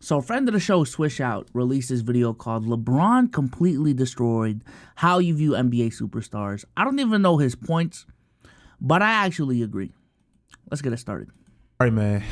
So a friend of the show, Swish Out, released this video called LeBron Completely Destroyed How You View NBA Superstars. I don't even know his points, but I actually agree. Let's get it started. All right, man.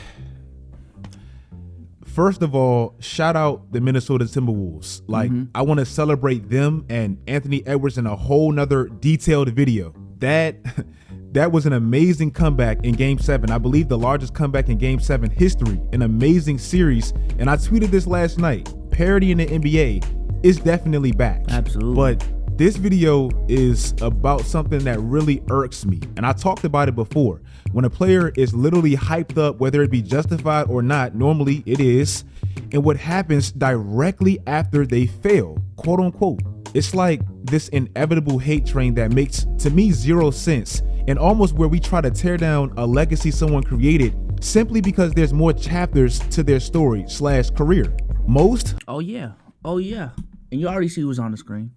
First of all, shout out the Minnesota Timberwolves. Like, I want to celebrate them and Anthony Edwards in a whole nother detailed video. That was an amazing comeback in Game 7. I believe the largest comeback in Game 7 history. An amazing series. And I tweeted this last night. Parity in the NBA is definitely back. Absolutely. But this video is about something that really irks me. And I talked about it before. When a player is literally hyped up, whether it be justified or not, normally it is, and what happens directly after they fail, quote unquote. It's like this inevitable hate train that makes, to me, zero sense, and almost where we try to tear down a legacy someone created simply because there's more chapters to their story / career. Most? Oh yeah. And you already see who's on the screen.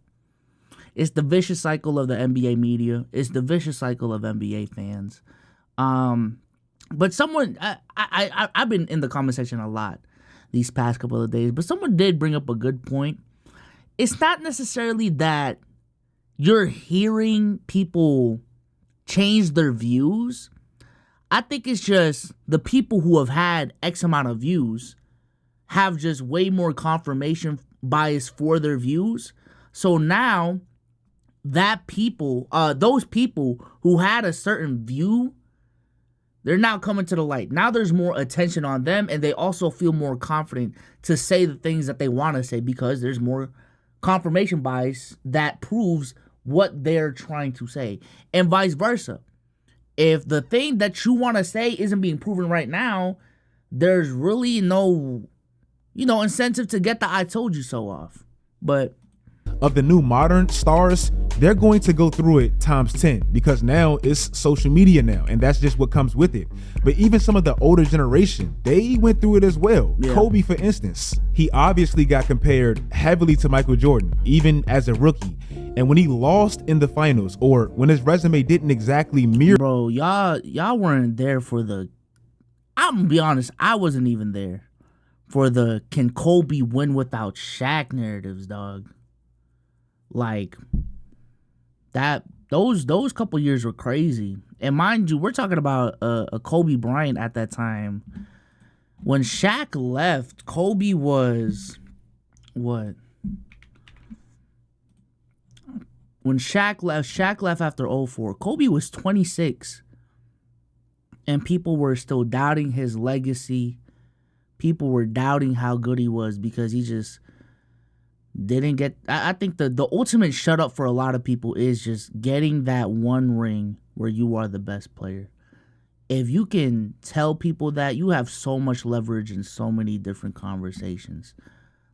It's the vicious cycle of the NBA media. It's the vicious cycle of NBA fans. But someone, I've been in the comment section a lot these past couple of days, but someone did bring up a good point. It's not necessarily that you're hearing people change their views. I think it's just the people who have had X amount of views have just way more confirmation bias for their views. So now that people, those people who had a certain view, they're now coming to the light. Now there's more attention on them, and they also feel more confident to say the things that they want to say because there's more confirmation bias that proves what they're trying to say, and vice versa. If the thing that you want to say isn't being proven right now, there's really no, incentive to get the "I told you so" off. But of the new modern stars, they're going to go through it times 10 because now it's social media now, and that's just what comes with it. But even some of the older generation, they went through it as well. Yeah. Kobe, for instance, he obviously got compared heavily to Michael Jordan, even as a rookie. And when he lost in the finals, or when his resume didn't exactly mirror... Bro, y'all weren't there for the... I'm gonna be honest, I wasn't even there for the can Kobe win without Shaq narratives, dog. Like that, those couple years were crazy. And mind you, we're talking about a Kobe Bryant at that time. When Shaq left, Kobe was what? When Shaq left after 2004. Kobe was 26. And people were still doubting his legacy. People were doubting how good he was because he just didn't get... I think the ultimate shut up for a lot of people is just getting that one ring where you are the best player. If you can tell people that, you have so much leverage in so many different conversations.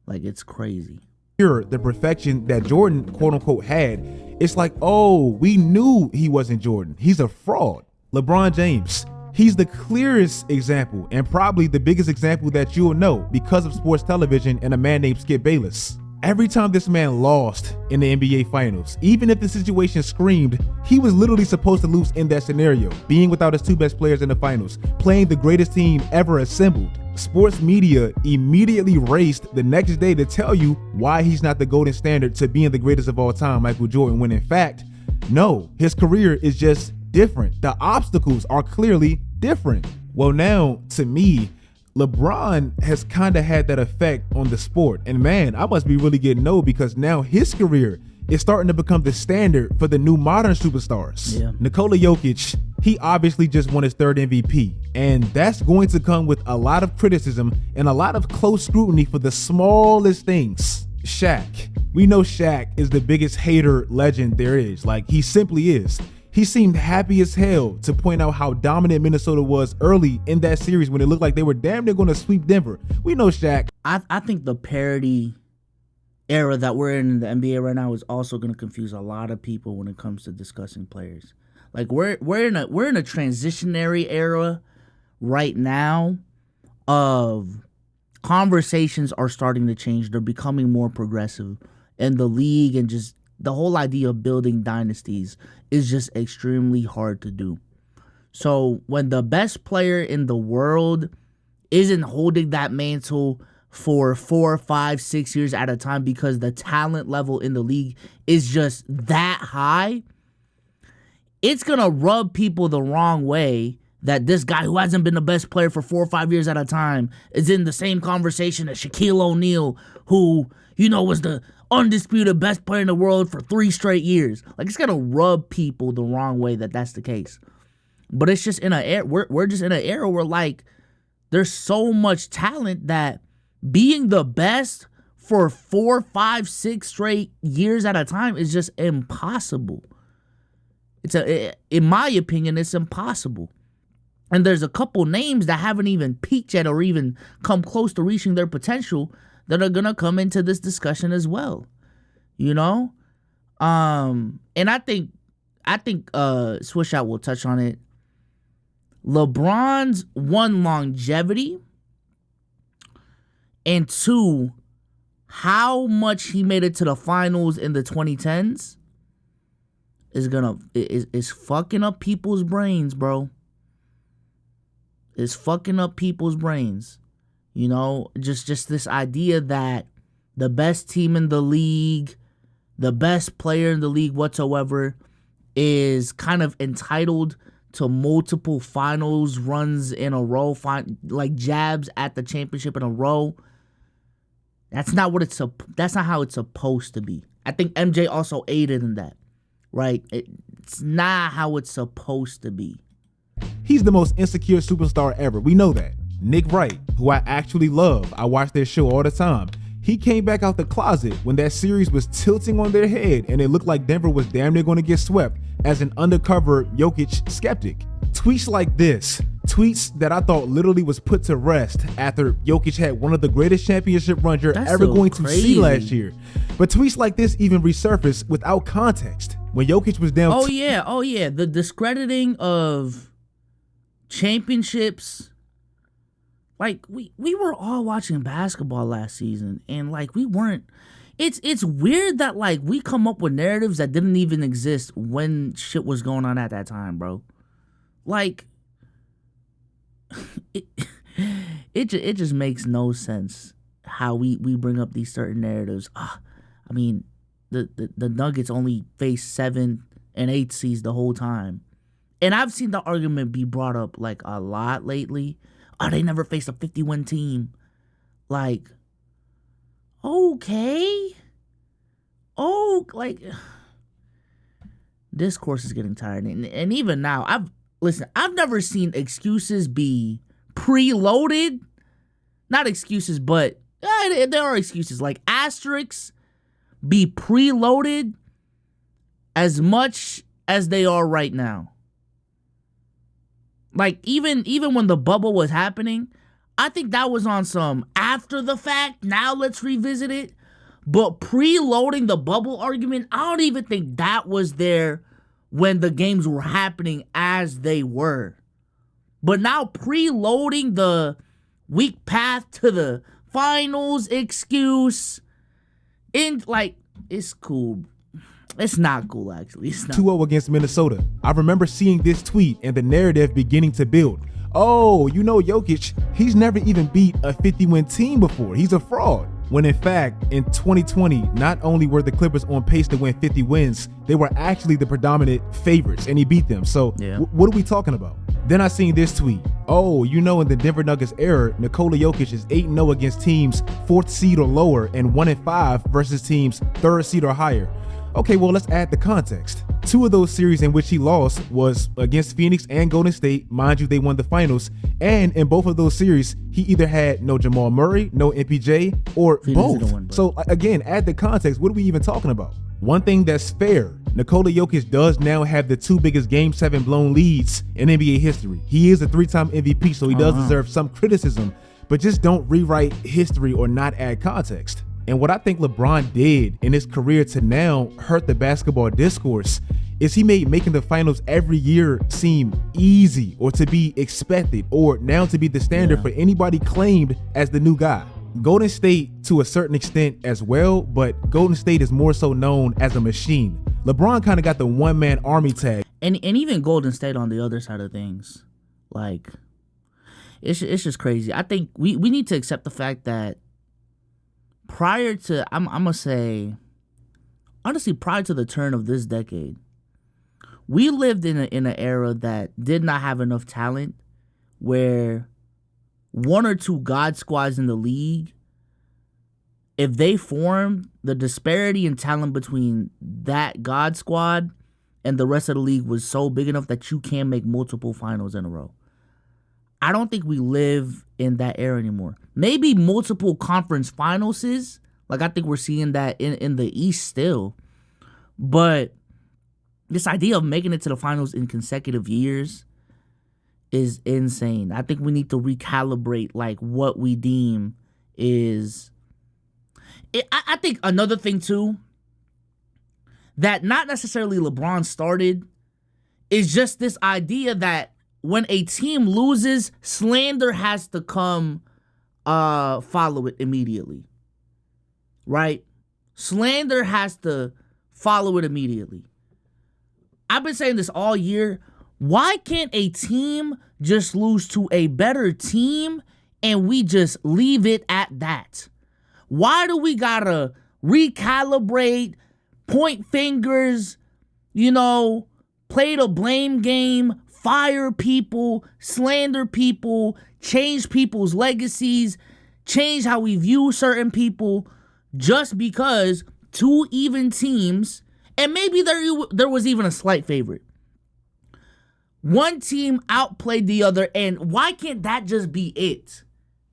Like, it's crazy. The perfection that Jordan, quote unquote, had, it's like, oh, we knew he wasn't Jordan. He's a fraud. LeBron James, he's the clearest example and probably the biggest example that you'll know because of sports television and a man named Skip Bayless. Every time this man lost in the NBA Finals, even if the situation screamed, he was literally supposed to lose in that scenario, being without his two best players in the finals, playing the greatest team ever assembled. Sports media immediately raced the next day to tell you why he's not the golden standard to being the greatest of all time, Michael Jordan, when in fact, no, his career is just different. The obstacles are clearly different. Well, now, to me, LeBron has kind of had that effect on the sport. And man, I must be really getting old because now his career is starting to become the standard for the new modern superstars. Yeah. Nikola Jokic, he obviously just won his 3rd MVP. And that's going to come with a lot of criticism and a lot of close scrutiny for the smallest things. Shaq. We know Shaq is the biggest hater legend there is. Like, he simply is. He seemed happy as hell to point out how dominant Minnesota was early in that series when it looked like they were damn near going to sweep Denver. We know Shaq. I think the parity era that we're in the NBA right now is also going to confuse a lot of people when it comes to discussing players. Like we're in a transitionary era right now of conversations are starting to change. They're becoming more progressive, and the league and just the whole idea of building dynasties is just extremely hard to do. So when the best player in the world isn't holding that mantle for 4, 5, 6 years at a time because the talent level in the league is just that high, it's going to rub people the wrong way that this guy who hasn't been the best player for 4 or 5 years at a time is in the same conversation as Shaquille O'Neal, who, was the undisputed best player in the world for 3 straight years. Like, it's going to rub people the wrong way that that's the case. But it's just in an era, we're just in an era where, like, there's so much talent that being the best for 4, 5, 6 straight years at a time is just impossible. In my opinion, it's impossible. And there's a couple names that haven't even peaked yet or even come close to reaching their potential that are going to come into this discussion as well. And I think Swish Out will touch on it. LeBron's 1, longevity, and 2, how much he made it to the finals in the 2010s is fucking up people's brains, bro. It's fucking up people's brains. Just this idea that the best team in the league, the best player in the league whatsoever, is kind of entitled to multiple finals runs in a row, like jabs at the championship in a row. That's not how it's supposed to be. I think MJ also aided in that, right? It's not how it's supposed to be. He's the most insecure superstar ever. We know that. Nick Wright, who I actually love, I watch their show all the time. He came back out the closet when that series was tilting on their head and it looked like Denver was damn near going to get swept as an undercover Jokic skeptic. Tweets like this, tweets that I thought literally was put to rest after Jokic had one of the greatest championship runs you're ever going to see last year. But tweets like this even resurfaced without context. When Jokic was down... Oh yeah. The discrediting of championships. Like, we were all watching basketball last season, and, like, we weren't... It's weird that, like, we come up with narratives that didn't even exist when shit was going on at that time, bro. Like, it just makes no sense how we bring up these certain narratives. I mean, the Nuggets only faced 7 and 8 seeds the whole time. And I've seen the argument be brought up, like, a lot lately. They never faced a 50-win team. Like, okay. Discourse is getting tired. And even now, I've never seen excuses be preloaded. Not excuses, but there are excuses. Like, asterisks be preloaded as much as they are right now. Like, even when the bubble was happening, I think that was on some after the fact, now let's revisit it. But preloading the bubble argument, I don't even think that was there when the games were happening as they were. But now preloading the weak path to the finals excuse, it's cool. It's not cool, actually. It's not. 2-0 against Minnesota. I remember seeing this tweet and the narrative beginning to build. Jokic, he's never even beat a 50-win team before. He's a fraud. When in fact, in 2020, not only were the Clippers on pace to win 50 wins, they were actually the predominant favorites, and he beat them. So yeah. What are we talking about? Then I seen this tweet. In the Denver Nuggets era, Nikola Jokic is 8-0 against teams 4th seed or lower and 1-5 versus teams 3rd seed or higher. Okay, well, let's add the context. 2 of those series in which he lost was against Phoenix and Golden State. Mind you, they won the finals. And in both of those series, he either had no Jamal Murray, no MPJ, or both. So again, add the context. What are we even talking about? One thing that's fair, Nikola Jokic does now have the 2 biggest Game 7 blown leads in NBA history. He is a 3-time MVP, so he does deserve some criticism, but just don't rewrite history or not add context. And what I think LeBron did in his career to now hurt the basketball discourse is he made making the finals every year seem easy or to be expected or now to be the standard for anybody claimed as the new guy. Golden State to a certain extent as well, but Golden State is more so known as a machine. LeBron kind of got the one-man army tag. And even Golden State on the other side of things. Like, it's just crazy. I think we need to accept the fact that prior to, I'm gonna say, honestly, prior to the turn of this decade, we lived in an era that did not have enough talent, where one or two God squads in the league, if they formed, the disparity in talent between that God squad and the rest of the league was so big enough that you can't make multiple finals in a row. I don't think we live in that era anymore. Maybe multiple conference finals is, like, I think we're seeing that in the East still. But this idea of making it to the finals in consecutive years is insane. I think we need to recalibrate, like, what we deem is... I think another thing, too, that not necessarily LeBron started, is just this idea that when a team loses, slander has to come follow it immediately. Right? Slander has to follow it immediately. I've been saying this all year. Why can't a team just lose to a better team and we just leave it at that? Why do we gotta recalibrate, point fingers, play the blame game, fire people, slander people, change people's legacies, change how we view certain people just because two even teams, and maybe there was even a slight favorite, one team outplayed the other, and why can't that just be it?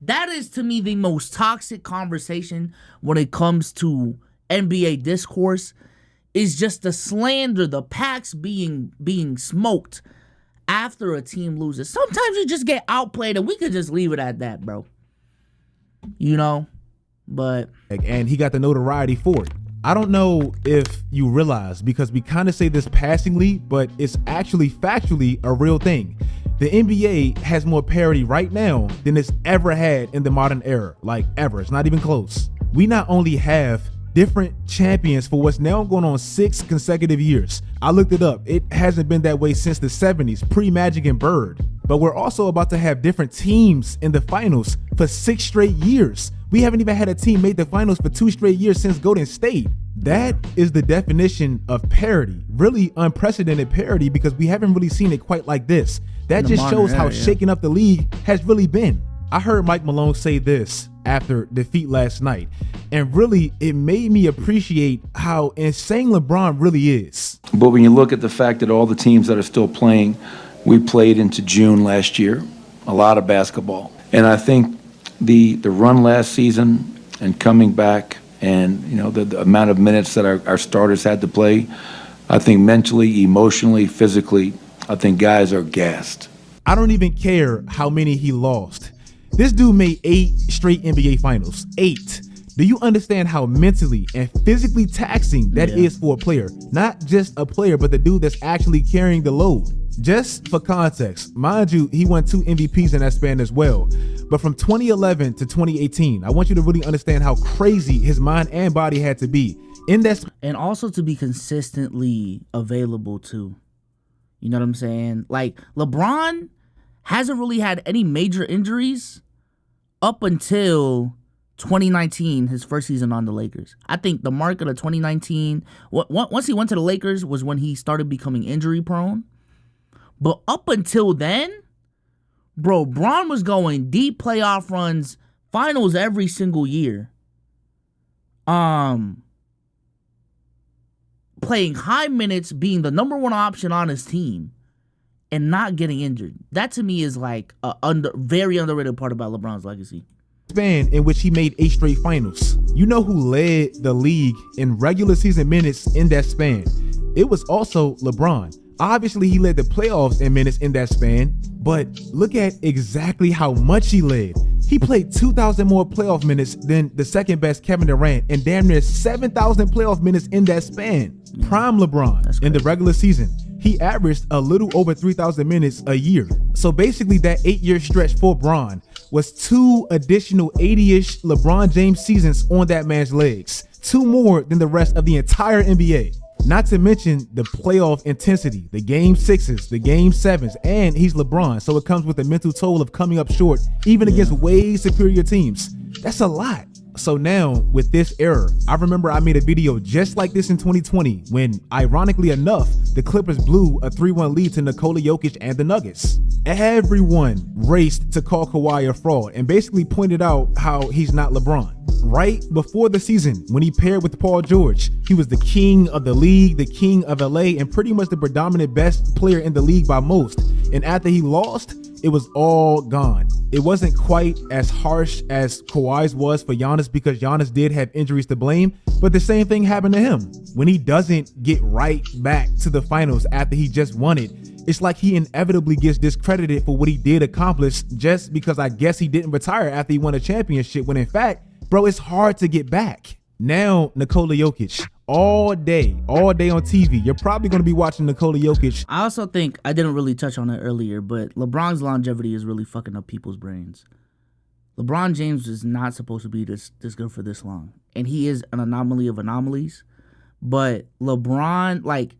That is, to me, the most toxic conversation when it comes to NBA discourse, is just the slander, the packs being smoked after a team loses. Sometimes you just get outplayed, and we could just leave it at that, bro. But... And he got the notoriety for it. I don't know if you realize, because we kind of say this passingly, but it's actually factually a real thing. The NBA has more parity right now than it's ever had in the modern era. Like, ever. It's not even close. We not only have different champions for what's now going on 6 consecutive years. I looked it up. It hasn't been that way since the 70s, pre-Magic and Bird. But we're also about to have different teams in the finals for 6 straight years. We haven't even had a team make the finals for 2 straight years since Golden State. That is the definition of parity. Really unprecedented parity, because we haven't really seen it quite like this. That just shows how shaken up the league has really been. I heard Mike Malone say this after defeat last night, and really it made me appreciate how insane LeBron really is. But when you look at the fact that all the teams that are still playing, we played into June last year, a lot of basketball. And I think the run last season and coming back, and the amount of minutes that our starters had to play, I think mentally, emotionally, physically, I think guys are gassed. I don't even care how many he lost. This dude made 8 straight NBA finals. 8. Do you understand how mentally and physically taxing that is for a player? Not just a player, but the dude that's actually carrying the load. Just for context, mind you, he won 2 MVPs in that span as well. But from 2011 to 2018, I want you to really understand how crazy his mind and body had to be in that. And also to be consistently available too. You know what I'm saying? Like, LeBron hasn't really had any major injuries up until 2019, his first season on the Lakers. I think the market of 2019, once he went to the Lakers, was when he started becoming injury prone. But up until then, bro, Bron was going deep playoff runs, finals every single year. Playing high minutes, being the number 1 option on his team, and not getting injured. That to me is like a very underrated part about LeBron's legacy. Span in which he made 8 straight finals. You know who led the league in regular season minutes in that span? It was also LeBron. Obviously, he led the playoffs in minutes in that span, but look at exactly how much he led. He played 2,000 more playoff minutes than the second best Kevin Durant, and damn near 7,000 playoff minutes in that span. Prime LeBron in the regular season, he averaged a little over 3,000 minutes a year. So basically that 8-year stretch for Bron was 2 additional 80-ish LeBron James seasons on that man's legs. 2 more than the rest of the entire NBA. Not to mention the playoff intensity, the game 6s, the game 7s, and he's LeBron, so it comes with the mental toll of coming up short, even against way superior teams. That's a lot. So now with this error, I remember I made a video just like this in 2020 when, ironically enough, the Clippers blew a 3-1 lead to Nikola Jokic and the Nuggets. Everyone raced to call Kawhi a fraud and basically pointed out how he's not LeBron. Right before the season, when he paired with Paul George, he was the king of the league, the king of LA, and pretty much the predominant best player in the league by most. And after he lost, it was all gone. It wasn't quite as harsh as Kawhi's was for Giannis because Giannis did have injuries to blame, but the same thing happened to him. When he doesn't get right back to the finals after he just won it, it's like he inevitably gets discredited for what he did accomplish just because I guess he didn't retire after he won a championship, when in fact, bro, it's hard to get back. Now, Nikola Jokic, all day on TV, you're probably going to be watching Nikola Jokic. I also think, I didn't really touch on it earlier, but LeBron's longevity is really fucking up people's brains. LeBron James is not supposed to be this good for this long. And he is an anomaly of anomalies. But LeBron, like,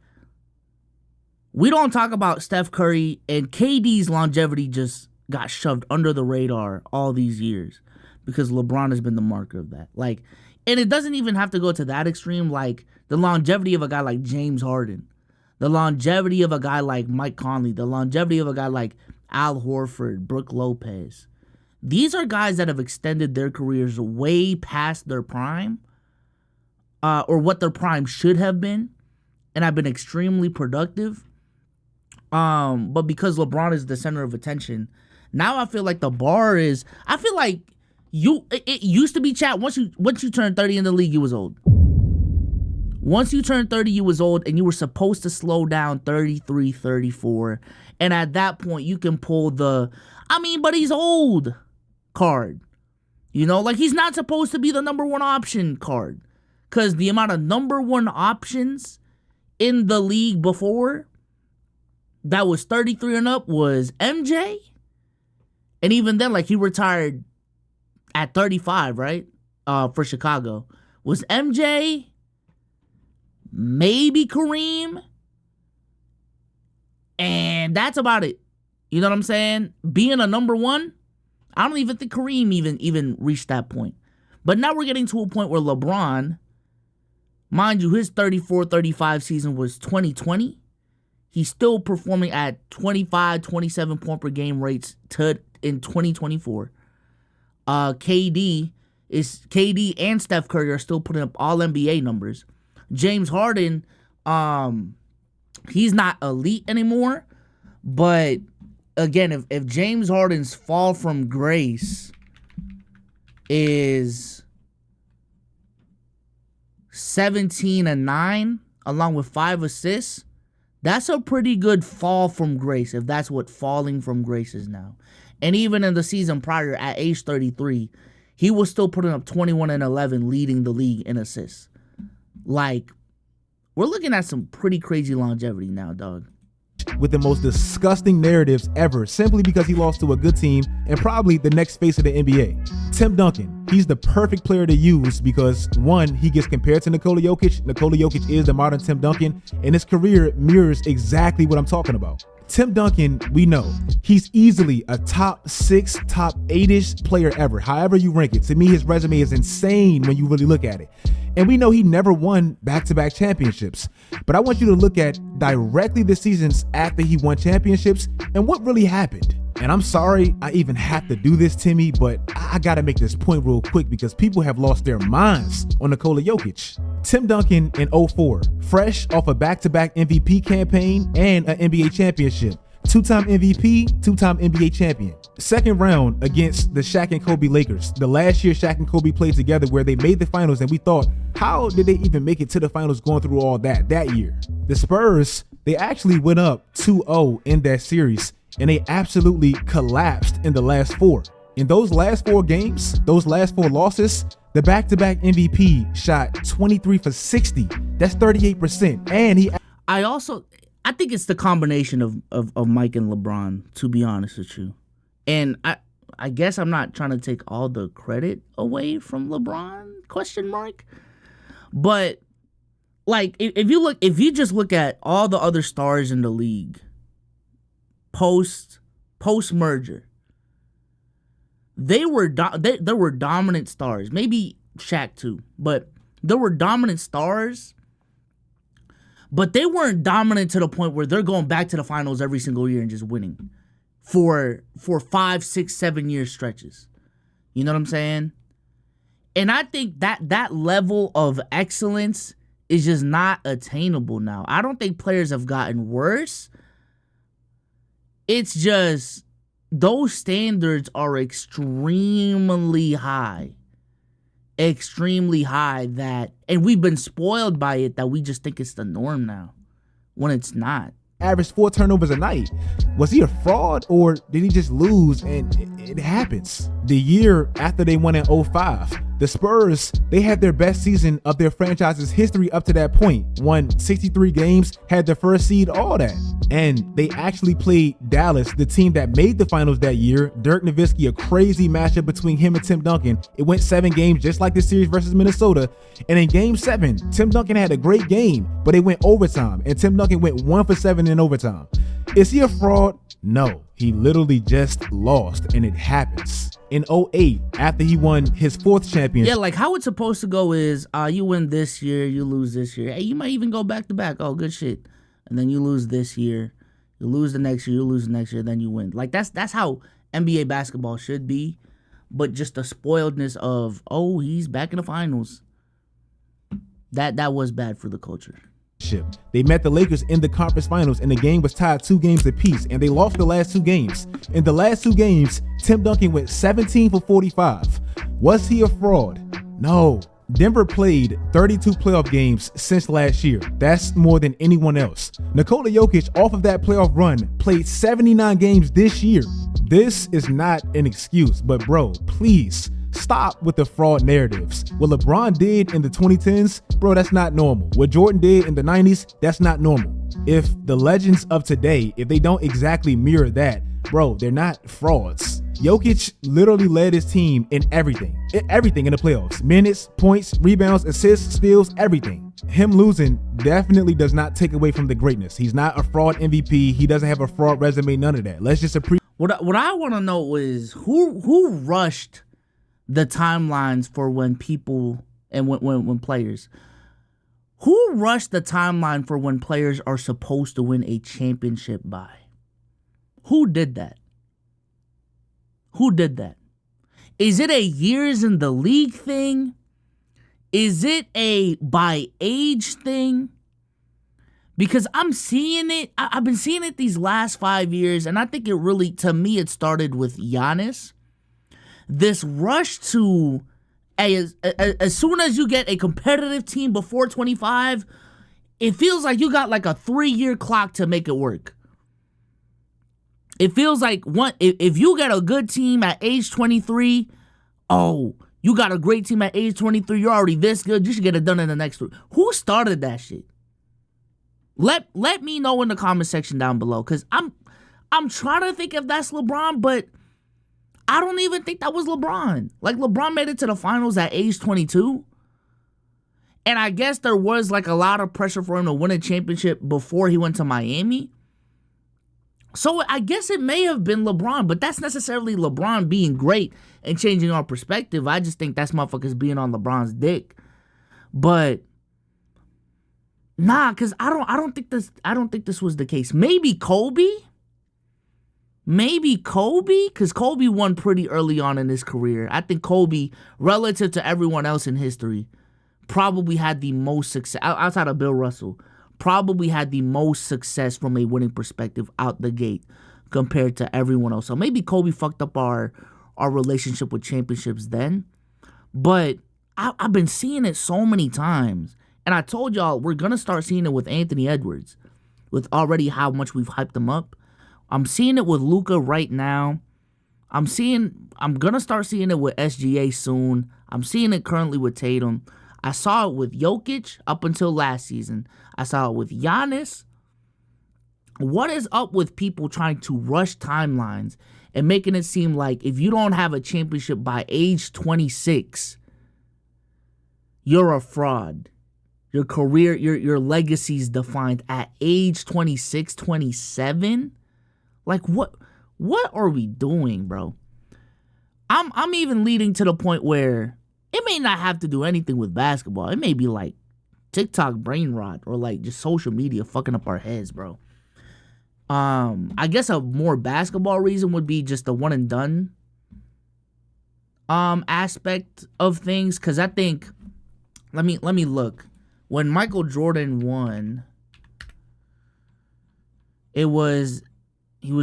we don't talk about Steph Curry, and KD's longevity just got shoved under the radar all these years because LeBron has been the marker of that. Like, and it doesn't even have to go to that extreme, like the longevity of a guy like James Harden, the longevity of a guy like Mike Conley, the longevity of a guy like Al Horford, Brook Lopez. These are guys that have extended their careers way past their prime, or what their prime should have been, and have been extremely productive. But because LeBron is the center of attention, now I feel like the bar is, I feel like it used to be, chat, once you turned 30 in the league, you was old. Once you turned 30, you was old, and you were supposed to slow down 33, 34. And at that point, you can pull the, but he's old card. You know, like, he's not supposed to be the number one option card. Because the amount of number one options in the league before that was 33 and up was MJ. And even then, like, he retired at 35, right? For Chicago. Was MJ, maybe Kareem, and that's about it. You know what I'm saying? Being a number one, I don't even think Kareem even reached that point. But now we're getting to a point where LeBron, mind you, his 34-35 season was 2020. He's still performing at 25, 27 point per game rates in 2024. KD and Steph Curry are still putting up all NBA numbers. James Harden, he's not elite anymore. But again, if James Harden's fall from grace is 17-9 along with 5 assists, that's a pretty good fall from grace, if that's what falling from grace is now. And even in the season prior, at age 33, he was still putting up 21 and 11, leading the league in assists. Like, we're looking at some pretty crazy longevity now, dog. With the most disgusting narratives ever, simply because he lost to a good team and probably the next face of the NBA. Tim Duncan, he's the perfect player to use because, one, he gets compared to Nikola Jokic. Nikola Jokic is the modern Tim Duncan, and his career mirrors exactly what I'm talking about. Tim Duncan, we know, he's easily a top 6, top 8-ish player ever, however you rank it. To me, his resume is insane when you really look at it. And we know he never won back-to-back championships. But I want you to look at directly the seasons after he won championships and what really happened. And I'm sorry I even have to do this, Timmy, but I gotta make this point real quick because people have lost their minds on Nikola Jokic. Tim Duncan in 04, fresh off a back-to-back MVP campaign and an NBA championship. 2-time MVP, 2-time NBA champion. Second round against the Shaq and Kobe Lakers. The last year Shaq and Kobe played together where they made the finals, and we thought, how did they even make it to the finals going through all that year? The Spurs, they actually went up 2-0 in that series, and they absolutely collapsed in the last 4. In those last 4 games, those last 4 losses, the back-to-back MVP shot 23 for 60. That's 38%. And I think it's the combination of Mike and LeBron, to be honest with you. And I guess I'm not trying to take all the credit away from LeBron, ? But like, if you just look at all the other stars in the league post merger, they were dominant stars. Maybe Shaq too. But there were dominant stars, but they weren't dominant to the point where they're going back to the finals every single year and just winning for 5, 6, 7 year stretches. You know what I'm saying? And I think that level of excellence is just not attainable now. I don't think players have gotten worse. It's just those standards are extremely high. Extremely high and we've been spoiled by it that we just think it's the norm now when it's not. Averaged 4 turnovers a night. Was he a fraud or did he just lose? And it happens. The year after they won in 05, the Spurs, they had their best season of their franchise's history up to that point. Won 63 games, had the first seed, all that. And they actually played Dallas, the team that made the finals that year. Dirk Nowitzki, a crazy matchup between him and Tim Duncan. It went 7 games, just like the series versus Minnesota. And in game 7, Tim Duncan had a great game, but it went overtime. And Tim Duncan went 1 for 7 in overtime. Is he a fraud? No, he literally just lost, and it happens. In 08, after he won his 4th championship. Yeah, like how it's supposed to go is you win this year, you lose this year. Hey, you might even go back to back. Oh, good shit. And then you lose this year, you lose the next year, you lose the next year, then you win. Like that's how NBA basketball should be, but just the spoiledness of, oh, he's back in the finals. That was bad for the culture. They met the Lakers in the conference finals, and the game was tied 2 games apiece, and they lost the last 2 games. In the last 2 games, Tim Duncan went 17 for 45. Was he a fraud? No. Denver played 32 playoff games since last year. That's more than anyone else. Nikola Jokic, off of that playoff run, played 79 games this year. This is not an excuse, but bro, please stop with the fraud narratives. What LeBron did in the 2010s, bro, that's not normal. What Jordan did in the 90s, that's not normal. If the legends of today, if they don't exactly mirror that, bro, they're not frauds. Jokic literally led his team in everything in the playoffs. Minutes, points, rebounds, assists, steals, everything. Him losing definitely does not take away from the greatness. He's not a fraud MVP. He doesn't have a fraud resume, none of that. Let's just appreciate. What I want to know is who rushed the timelines for when people and when players. Who rushed the timeline for when players are supposed to win a championship by? Who did that? Who did that? Is it a years in the league thing? Is it a by age thing? Because I'm seeing it. I've been seeing it these last 5 years, and I think it really, to me, it started with Giannis. This rush to, as soon as you get a competitive team before 25, it feels like you got like a 3-year clock to make it work. It feels like if you get a good team at age 23, oh, you got a great team at age 23, you're already this good, you should get it done in the next 3. Who started that shit? Let me know in the comment section down below, because I'm trying to think if that's LeBron, but I don't even think that was LeBron. Like, LeBron made it to the finals at age 22. And I guess there was like a lot of pressure for him to win a championship before he went to Miami. So I guess it may have been LeBron, but that's necessarily LeBron being great and changing our perspective. I just think that's motherfuckers being on LeBron's dick. But nah, because I don't think this was the case. Maybe Kobe, because Kobe won pretty early on in his career. I think Kobe, relative to everyone else in history, probably had the most success, outside of Bill Russell, probably had the most success from a winning perspective out the gate compared to everyone else. So maybe Kobe fucked up our relationship with championships then. But I've been seeing it so many times. And I told y'all, we're going to start seeing it with Anthony Edwards, with already how much we've hyped him up. I'm seeing it with Luka right now. I'm going to start seeing it with SGA soon. I'm seeing it currently with Tatum. I saw it with Jokic up until last season. I saw it with Giannis. What is up with people trying to rush timelines and making it seem like if you don't have a championship by age 26, you're a fraud? Your career, your legacy's defined at age 26, 27? Like, what are we doing, bro? I'm even leading to the point where It may not have to do anything with basketball. It may be like TikTok brain rot or like just social media fucking up our heads, bro. I guess a more basketball reason would be just the one and done aspect of things, because I think let me look. When Michael Jordan won, he was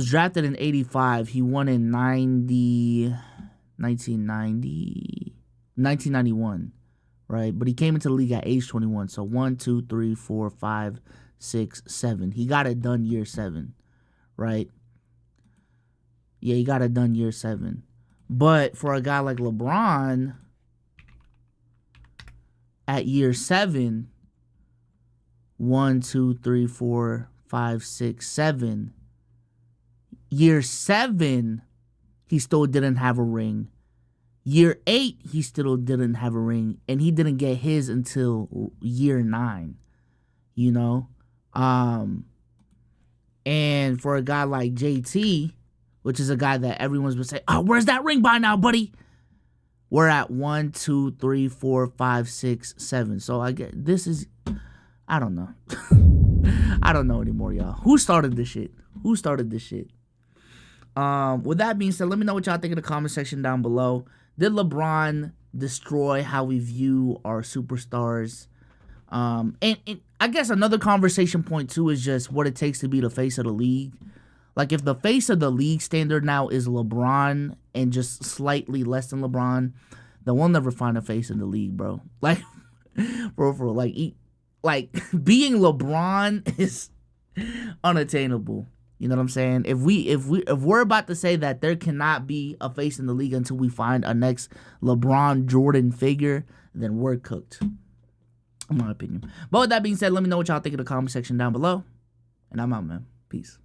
drafted in 85. He won in 1991, right? But he came into the league at age 21. So 1, 2, 3, 4, 5, 6, 7. He got it done year 7, right? Yeah, he got it done year 7. But for a guy like LeBron, at year 7, 1, 2, 3, 4, 5, 6, 7. Year 7, he still didn't have a ring. Year 8, he still didn't have a ring. And he didn't get his until year 9. You know? And for a guy like JT, which is a guy that everyone's been saying, oh, where's that ring by now, buddy? We're at 1, 2, 3, 4, 5, 6, 7. So I get this is, I don't know. I don't know anymore, y'all. Who started this shit? With that being said, let me know what y'all think in the comment section down below. Did LeBron destroy how we view our superstars? And I guess another conversation point too is just what it takes to be the face of the league. Like, if the face of the league standard now is LeBron and just slightly less than LeBron, then we'll never find a face in the league, bro. Like, bro, being LeBron is unattainable. You know what I'm saying? If we're about to say that there cannot be a face in the league until we find a next LeBron Jordan figure, then we're cooked, in my opinion. But with that being said, let me know what y'all think in the comment section down below. And I'm out, man. Peace.